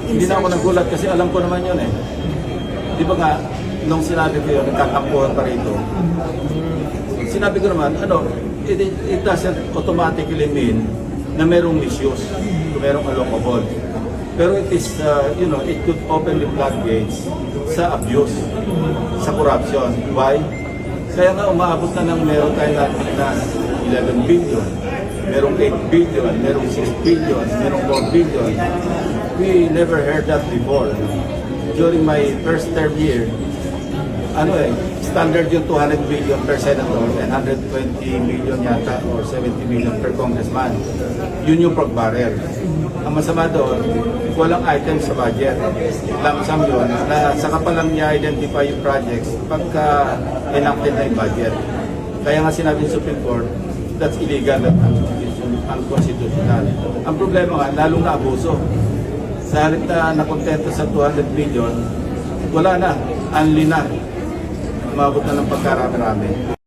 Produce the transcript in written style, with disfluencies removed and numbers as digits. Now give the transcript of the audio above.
Hindi na ako nagulat kasi alam ko naman yun eh. Di ba nga, nung sinabi ko yun, nagkakampuhan pa rito. Sinabi ko naman, it doesn't automatically mean na merong misuse, merong allocable. Pero it is, it could open the floodgates sa abuse, sa corruption. Why? Kaya nga umaabot na ng meron tayo na 11 billion, merong 8 billion, merong 6 billion, merong 4 billion. We never heard that before. During my first term year, standard yung 200 billion per senator and 120 million yata or 70 million per congressman. Yun yung pag-barrel. Ang masama doon, walang item sa budget. Lamsam yun, na saka pa lang i-identify yung projects pagka enacted na yung budget. Kaya nga sinabi ng Supreme Court, that's illegal at unconstitutional. Ang problema nga, lalong na abuso. Sa halip na nakontento sa 200 billion, wala na, unli na. Umabot na ng pagkarami-rami.